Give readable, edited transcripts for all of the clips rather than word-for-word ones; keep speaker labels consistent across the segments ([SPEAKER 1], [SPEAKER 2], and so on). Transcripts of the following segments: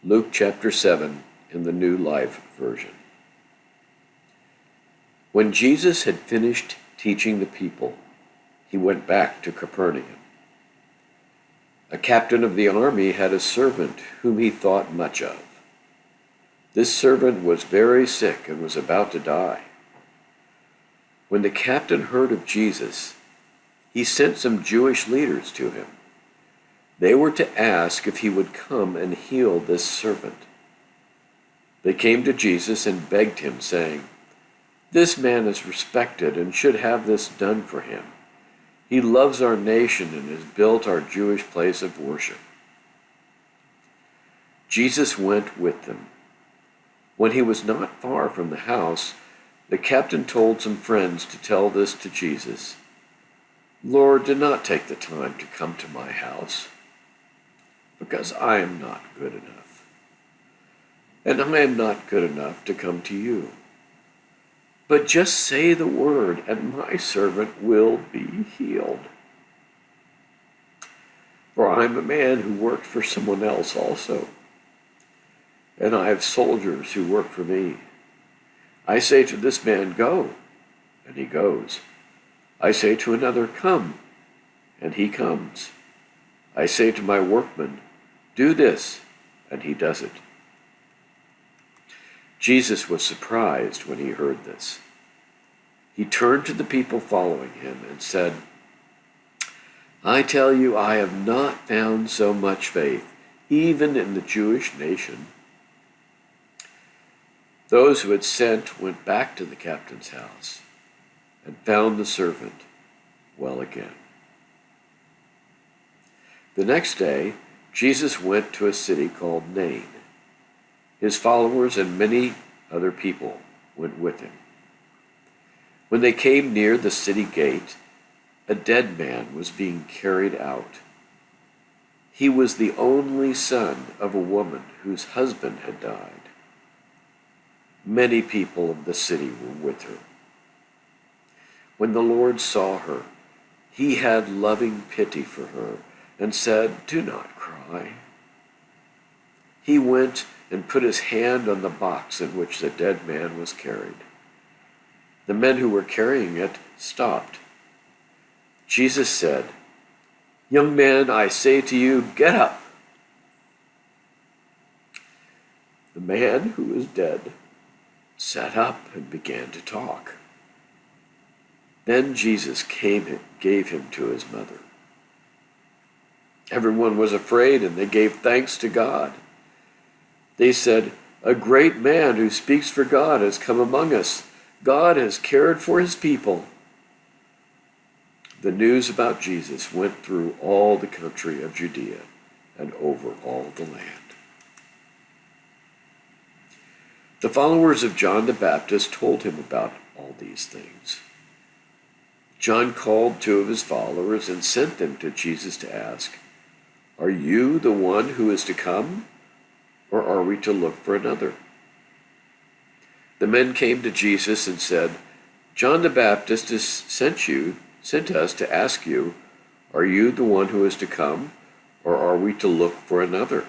[SPEAKER 1] Luke chapter 7 in the New Life Version. When Jesus had finished teaching the people, he went back to Capernaum. A captain of the army had a servant whom he thought much of. This servant was very sick and was about to die. When the captain heard of Jesus, he sent some Jewish leaders to him. They were to ask if he would come and heal this servant. They came to Jesus and begged him, saying, "This man is respected and should have this done for him. He loves our nation and has built our Jewish place of worship." Jesus went with them. When he was not far from the house, the captain told some friends to tell this to Jesus. "Lord, do not take the time to come to my house, because I am not good enough. And I am not good enough to come to you. But just say the word, and my servant will be healed. For I am a man who worked for someone else also, and I have soldiers who work for me. I say to this man, 'Go,' and he goes. I say to another, 'Come,' and he comes. I say to my workman, 'Do this,' and he does it." Jesus was surprised when he heard this. He turned to the people following him and said, "I tell you, I have not found so much faith, even in the Jewish nation." Those who had sent went back to the captain's house and found the servant well again. The next day, Jesus went to a city called Nain. His followers and many other people went with him. When they came near the city gate, a dead man was being carried out. He was the only son of a woman whose husband had died. Many people of the city were with her. When the Lord saw her, he had loving pity for her and said, "Do not cry." He went and put his hand on the box in which the dead man was carried. The men who were carrying it stopped. Jesus said, "Young man, I say to you, get up." The man who was dead sat up and began to talk. Then Jesus came and gave him to his mother. Everyone was afraid, and they gave thanks to God. They said, "A great man who speaks for God has come among us. God has cared for his people." The news about Jesus went through all the country of Judea and over all the land. The followers of John the Baptist told him about all these things. John called two of his followers and sent them to Jesus to ask, "Are you the one who is to come, or are we to look for another?" The men came to Jesus and said, "John the Baptist has sent us to ask you, are you the one who is to come, or are we to look for another?"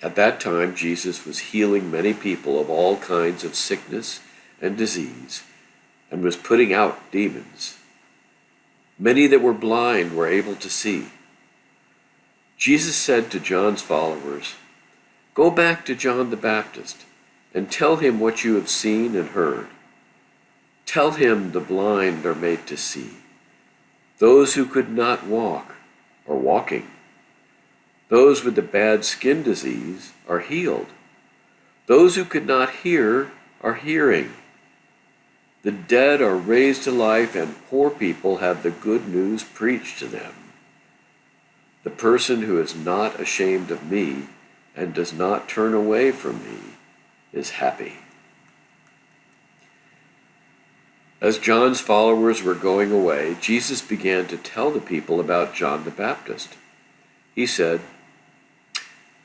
[SPEAKER 1] At that time, Jesus was healing many people of all kinds of sickness and disease, and was putting out demons. Many that were blind were able to see. Jesus said to John's followers, "Go back to John the Baptist and tell him what you have seen and heard. Tell him the blind are made to see. Those who could not walk are walking. Those with the bad skin disease are healed. Those who could not hear are hearing. The dead are raised to life, and poor people have the good news preached to them. The person who is not ashamed of me and does not turn away from me is happy." As John's followers were going away, Jesus began to tell the people about John the Baptist. He said,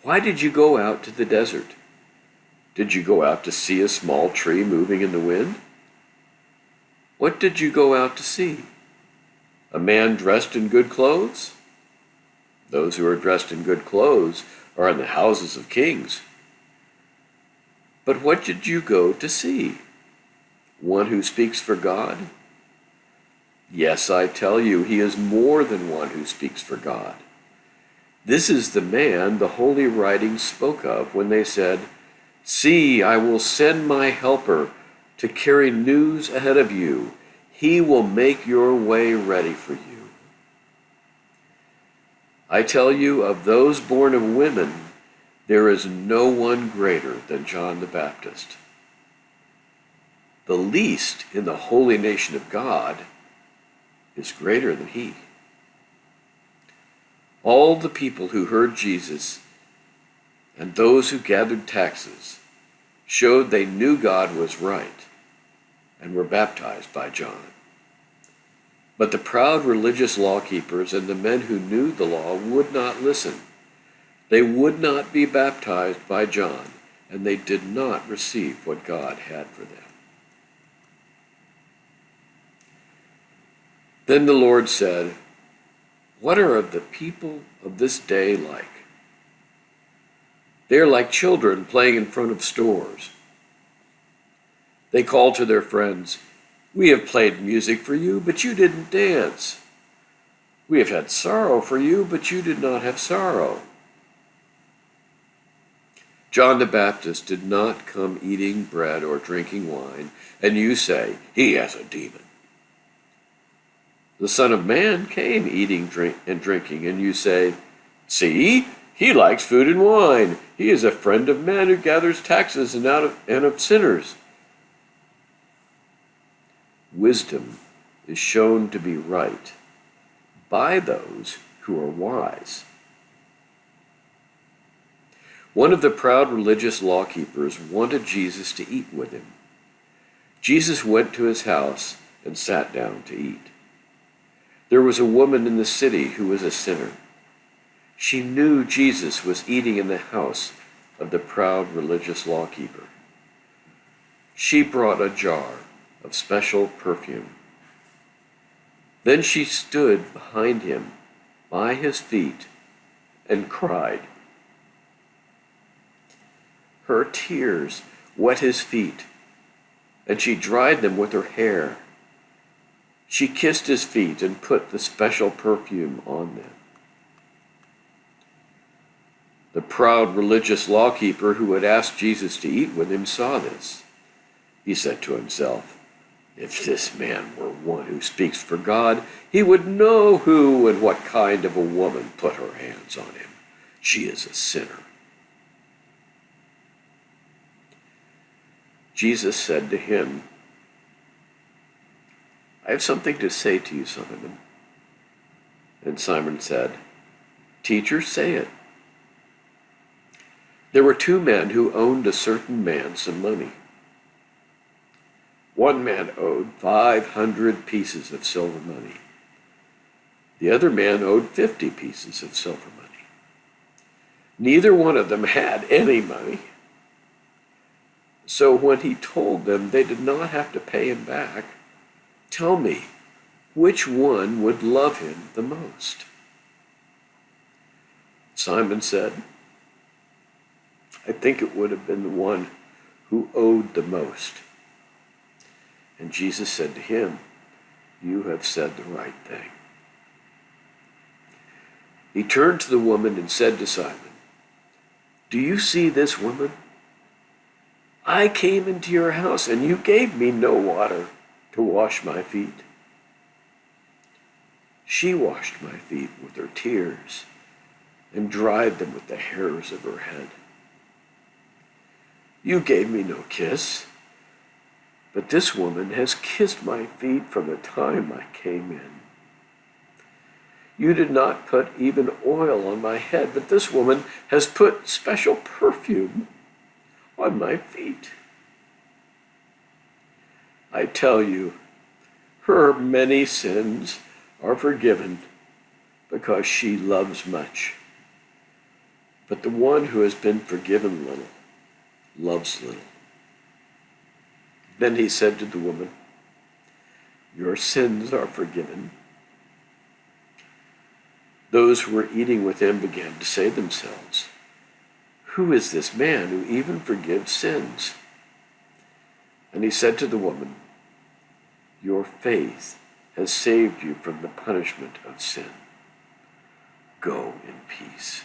[SPEAKER 1] "Why did you go out to the desert? Did you go out to see a small tree moving in the wind? What did you go out to see? A man dressed in good clothes? Those who are dressed in good clothes are in the houses of kings. But what did you go to see? One who speaks for God? Yes, I tell you, he is more than one who speaks for God. This is the man the holy writings spoke of when they said, 'See, I will send my helper to carry news ahead of you. He will make your way ready for you.' I tell you, of those born of women, there is no one greater than John the Baptist. The least in the holy nation of God is greater than he." All the people who heard Jesus and those who gathered taxes showed they knew God was right and were baptized by John. But the proud religious law keepers and the men who knew the law would not listen. They would not be baptized by John, and they did not receive what God had for them. Then the Lord said, "What are the people of this day like? They are like children playing in front of stores. They call to their friends, 'We have played music for you, but you didn't dance. We have had sorrow for you, but you did not have sorrow.' John the Baptist did not come eating bread or drinking wine, and you say, 'He has a demon.' The Son of Man came eating and drinking, and you say, 'See, he likes food and wine. He is a friend of men who gathers taxes and of sinners.' Wisdom is shown to be right by those who are wise." One of the proud religious law keepers wanted Jesus to eat with him. Jesus went to his house and sat down to eat. There was a woman in the city who was a sinner. She knew Jesus was eating in the house of the proud religious law keeper. She brought a jar of special perfume. Then she stood behind him by his feet and cried. Her tears wet his feet, and she dried them with her hair. She kissed his feet and put the special perfume on them. The proud religious law keeper who had asked Jesus to eat with him saw this. He said to himself, "If this man were one who speaks for God, he would know who and what kind of a woman put her hands on him. She is a sinner." Jesus said to him, "I have something to say to you, Simon." And Simon said, "Teacher, say it." There were two men who owed a certain man some money. One man owed 500 pieces of silver money. The other man owed 50 pieces of silver money. Neither one of them had any money. So when he told them they did not have to pay him back, "Tell me, which one would love him the most?" Simon said, "I think it would have been the one who owed the most." And Jesus said to him, "You have said the right thing." He turned to the woman and said to Simon, "Do you see this woman? I came into your house and you gave me no water to wash my feet. She washed my feet with her tears and dried them with the hairs of her head. You gave me no kiss, but this woman has kissed my feet from the time I came in. You did not put even oil on my head, but this woman has put special perfume on my feet. I tell you, her many sins are forgiven because she loves much. But the one who has been forgiven little loves little." Then he said to the woman, "Your sins are forgiven." Those who were eating with him began to say to themselves, "Who is this man who even forgives sins?" And he said to the woman, "Your faith has saved you from the punishment of sin. Go in peace."